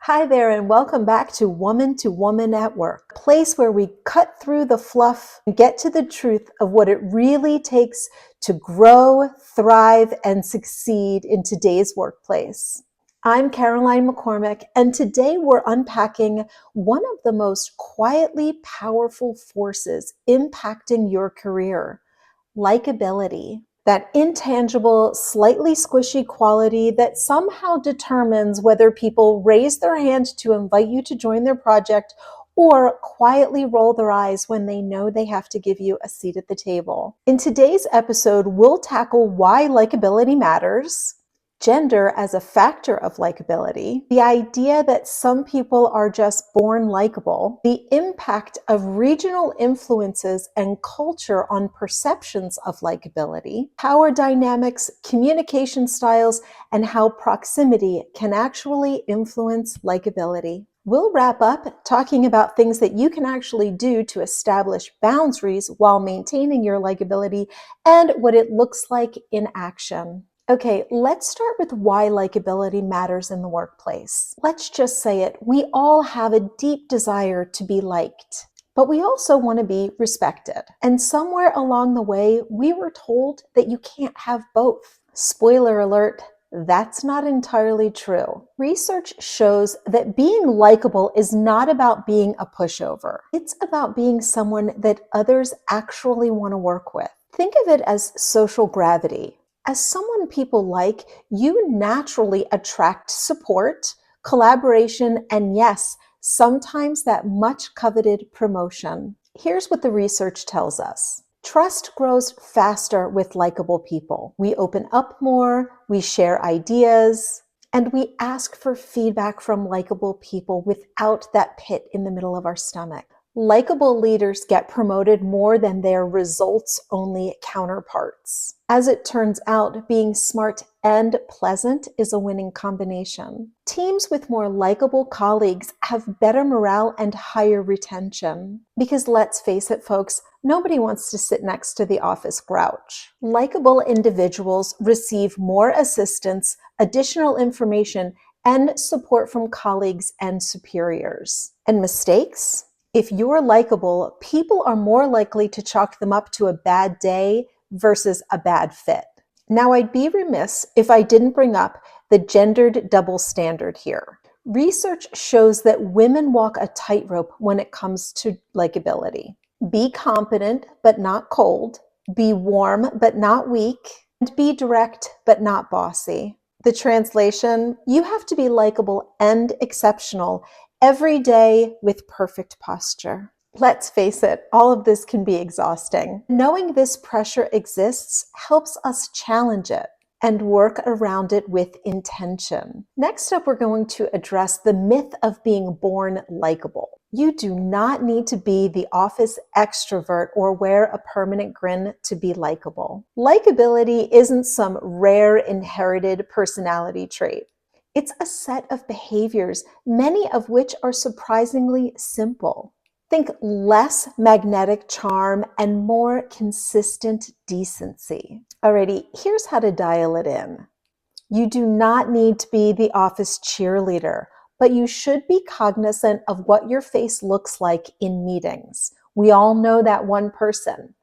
Hi there, and welcome back to Woman at Work, a place where we cut through the fluff and get to the truth of what it really takes to grow, thrive, and succeed in today's workplace. I'm Caroline McCormick, and today we're unpacking one of the most quietly powerful forces impacting your career: likability. That intangible, slightly squishy quality that somehow determines whether people raise their hand to invite you to join their project or quietly roll their eyes when they know they have to give you a seat at the table. In today's episode, we'll tackle why likability matters, gender as a factor of likability, the idea that some people are just born likable, the impact of regional influences and culture on perceptions of likability, power dynamics, communication styles, and how proximity can actually influence likability. We'll wrap up talking about things that you can actually do to establish boundaries while maintaining your likability and what it looks like in action. Okay, let's start with why likability matters in the workplace. Let's just say it. We all have a deep desire to be liked, but we also want to be respected. And somewhere along the way, we were told that you can't have both. Spoiler alert, that's not entirely true. Research shows that being likable is not about being a pushover. It's about being someone that others actually want to work with. Think of it as social gravity. As someone people like, you naturally attract support, collaboration, and yes, sometimes that much coveted promotion. Here's what the research tells us. Trust grows faster with likable people. We open up more, we share ideas, and we ask for feedback from likable people without that pit in the middle of our stomach. Likable leaders get promoted more than their results-only counterparts. As it turns out, being smart and pleasant is a winning combination. Teams with more likable colleagues have better morale and higher retention. Because let's face it, folks, nobody wants to sit next to the office grouch. Likable individuals receive more assistance, additional information, and support from colleagues and superiors. And mistakes? If you're likable, people are more likely to chalk them up to a bad day versus a bad fit. Now, I'd be remiss if I didn't bring up the gendered double standard here. Research shows that women walk a tightrope when it comes to likability. Be competent, but not cold. Be warm, but not weak. And be direct, but not bossy. The translation: you have to be likable and exceptional every day with perfect posture. Let's face it, all of this can be exhausting. Knowing this pressure exists helps us challenge it and work around it with intention. Next up, we're going to address the myth of being born likable. You do not need to be the office extrovert or wear a permanent grin to be likable. Likability isn't some rare inherited personality trait. It's a set of behaviors, many of which are surprisingly simple. Think less magnetic charm and more consistent decency. Alrighty, here's how to dial it in. You do not need to be the office cheerleader, but you should be cognizant of what your face looks like in meetings. We all know that one person.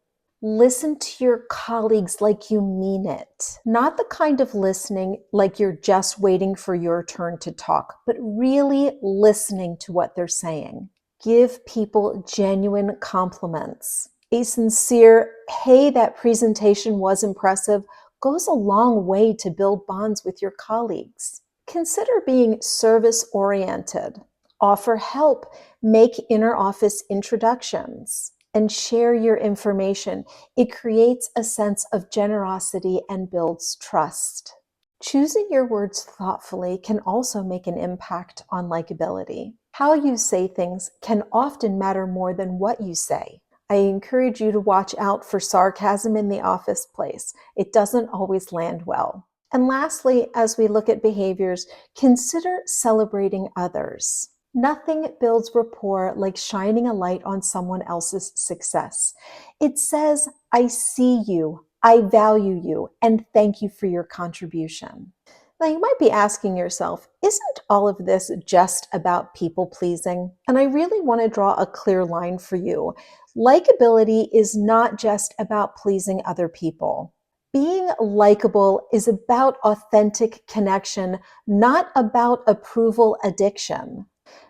Listen to your colleagues like you mean it. Not the kind of listening like you're just waiting for your turn to talk, but really listening to what they're saying. Give people genuine compliments. A sincere, "Hey, that presentation was impressive," goes a long way to build bonds with your colleagues. Consider being service-oriented. Offer help, make inter-office introductions, and share your information. It creates a sense of generosity and builds trust. Choosing your words thoughtfully can also make an impact on likability. How you say things can often matter more than what you say. I encourage you to watch out for sarcasm in the office place. It doesn't always land well. And lastly, as we look at behaviors, consider celebrating others. Nothing builds rapport like shining a light on someone else's success. It says, "I see you, I value you, and thank you for your contribution." Now, you might be asking yourself, isn't all of this just about people pleasing? And I really want to draw a clear line for you. Likability is not just about pleasing other people. Being likable is about authentic connection, not about approval addiction.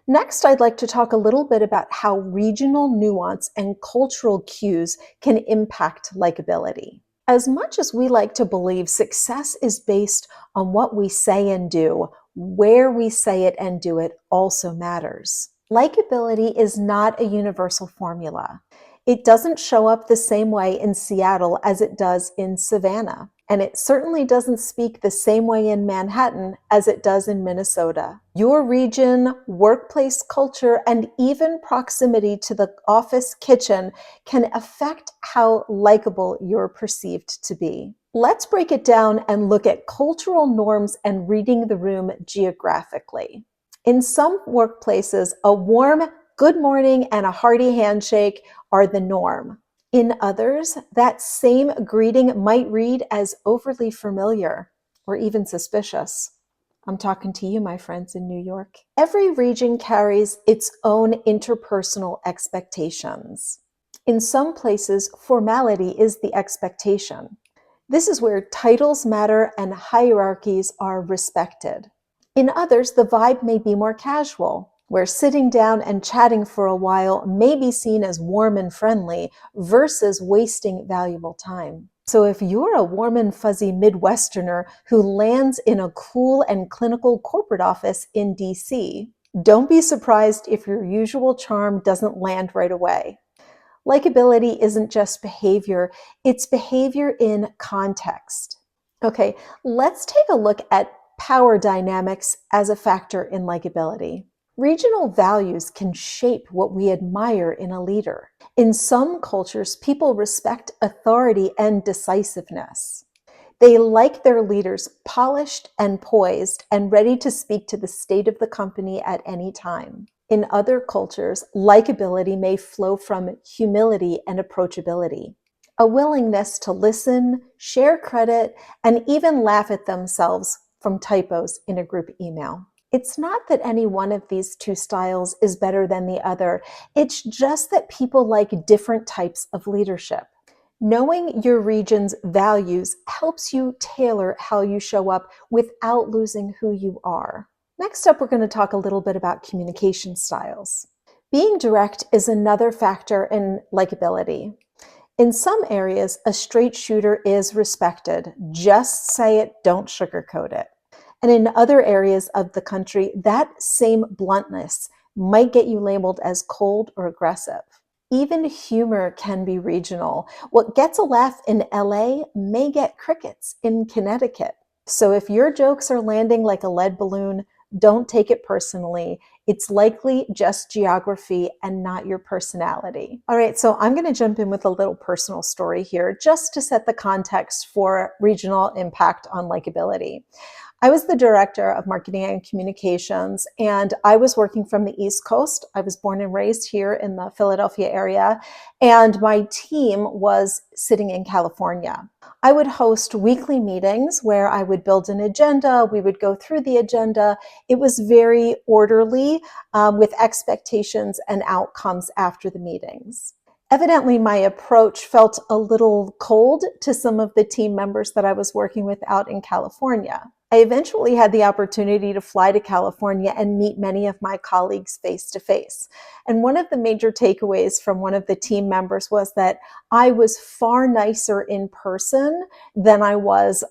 Next, I'd like to talk a little bit about how regional nuance and cultural cues can impact likability. As much as we like to believe success is based on what we say and do, where we say it and do it also matters. Likability is not a universal formula. It doesn't show up the same way in Seattle as it does in Savannah. And it certainly doesn't speak the same way in Manhattan as it does in Minnesota. Your region, workplace culture, and even proximity to the office kitchen can affect how likable you're perceived to be. Let's break it down and look at cultural norms and reading the room geographically. In some workplaces, a warm good morning and a hearty handshake are the norm. In others, that same greeting might read as overly familiar or even suspicious. I'm talking to you, my friends in New York. Every region carries its own interpersonal expectations. In some places, formality is the expectation. This is where titles matter and hierarchies are respected. In others, the vibe may be more casual, where sitting down and chatting for a while may be seen as warm and friendly versus wasting valuable time. So if you're a warm and fuzzy Midwesterner who lands in a cool and clinical corporate office in DC, don't be surprised if your usual charm doesn't land right away. Likability isn't just behavior, it's behavior in context. Okay, let's take a look at power dynamics as a factor in likability. Regional values can shape what we admire in a leader. In some cultures, people respect authority and decisiveness. They like their leaders polished and poised and ready to speak to the state of the company at any time. In other cultures, likability may flow from humility and approachability, a willingness to listen, share credit, and even laugh at themselves from typos in a group email. It's not that any one of these two styles is better than the other. It's just that people like different types of leadership. Knowing your region's values helps you tailor how you show up without losing who you are. Next up, we're going to talk a little bit about communication styles. Being direct is another factor in likability. In some areas, a straight shooter is respected. Just say it, don't sugarcoat it. And in other areas of the country, that same bluntness might get you labeled as cold or aggressive. Even humor can be regional. What gets a laugh in LA may get crickets in Connecticut. So if your jokes are landing like a lead balloon, don't take it personally. It's likely just geography and not your personality. All right, so I'm going to jump in with a little personal story here just to set the context for regional impact on likability. I was the director of marketing and communications, and I was working from the East Coast. I was born and raised here in the Philadelphia area, and my team was sitting in California. I would host weekly meetings where I would build an agenda. We would go through the agenda. It was very orderly with expectations and outcomes after the meetings. Evidently, my approach felt a little cold to some of the team members that I was working with out in California. I eventually had the opportunity to fly to California and meet many of my colleagues face to face. And one of the major takeaways from one of the team members was that I was far nicer in person than I was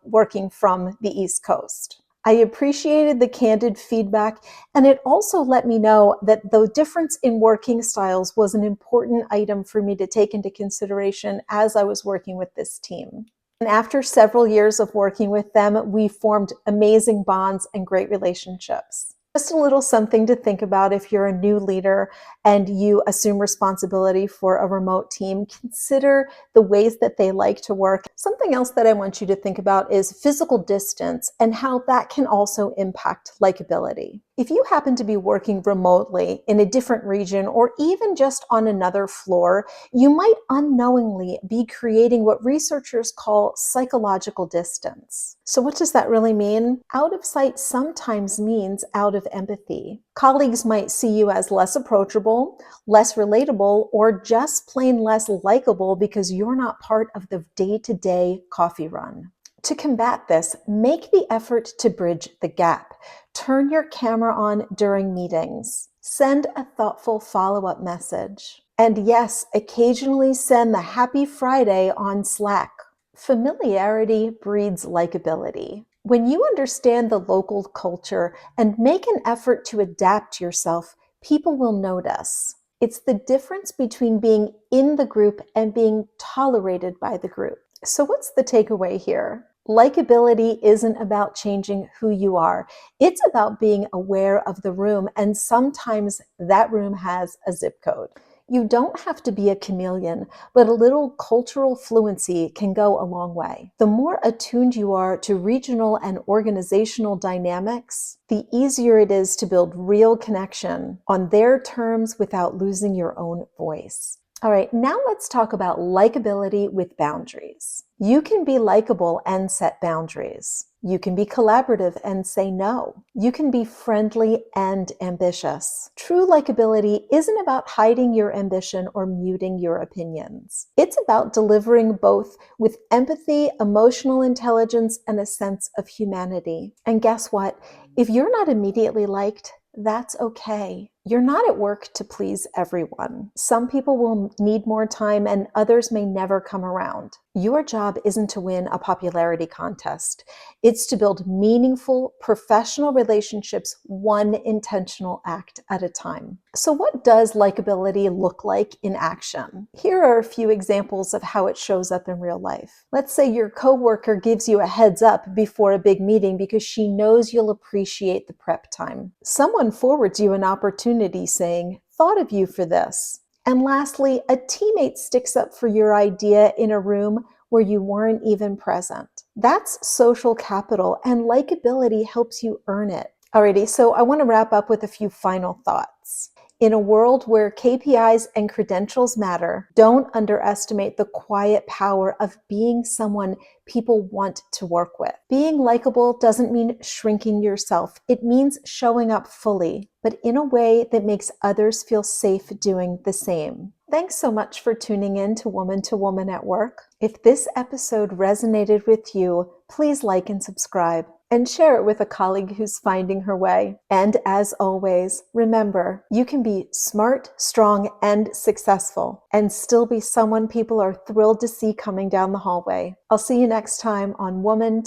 working from the East Coast. I appreciated the candid feedback, and it also let me know that the difference in working styles was an important item for me to take into consideration as I was working with this team. And after several years of working with them, we formed amazing bonds and great relationships. Just a little something to think about if you're a new leader and you assume responsibility for a remote team. Consider the ways that they like to work. Something else that I want you to think about is physical distance and how that can also impact likability. If you happen to be working remotely in a different region or even just on another floor, you might unknowingly be creating what researchers call psychological distance. So what does that really mean? Out of sight sometimes means out of empathy. Colleagues might see you as less approachable, less relatable, or just plain less likable because you're not part of the day-to-day coffee run. To combat this, make the effort to bridge the gap. Turn your camera on during meetings. Send a thoughtful follow-up message. And yes, occasionally send the Happy Friday on Slack. Familiarity breeds likability. When you understand the local culture and make an effort to adapt yourself, people will notice. It's the difference between being in the group and being tolerated by the group. So what's the takeaway here? Likeability isn't about changing who you are. It's about being aware of the room, and sometimes that room has a zip code. You don't have to be a chameleon, but a little cultural fluency can go a long way. The more attuned you are to regional and organizational dynamics, the easier it is to build real connection on their terms without losing your own voice. All right, now let's talk about likability with boundaries. You can be likable and set boundaries. You can be collaborative and say no. You can be friendly and ambitious. True likability isn't about hiding your ambition or muting your opinions. It's about delivering both with empathy, emotional intelligence, and a sense of humanity. And guess what? If you're not immediately liked, that's okay. You're not at work to please everyone. Some people will need more time and others may never come around. Your job isn't to win a popularity contest. It's to build meaningful, professional relationships one intentional act at a time. So what does likability look like in action? Here are a few examples of how it shows up in real life. Let's say your coworker gives you a heads up before a big meeting because she knows you'll appreciate the prep time. Someone forwards you an opportunity saying, "Thought of you for this." And lastly, a teammate sticks up for your idea in a room where you weren't even present. That's social capital, and likability helps you earn it. Alrighty, so I want to wrap up with a few final thoughts. In a world where KPIs and credentials matter, don't underestimate the quiet power of being someone people want to work with. Being likable doesn't mean shrinking yourself. It means showing up fully, but in a way that makes others feel safe doing the same. Thanks so much for tuning in to Woman at Work. If this episode resonated with you, please like and subscribe and share it with a colleague who's finding her way. And as always, remember, you can be smart, strong, and successful and still be someone people are thrilled to see coming down the hallway. I'll see you next time on Woman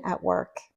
at Work.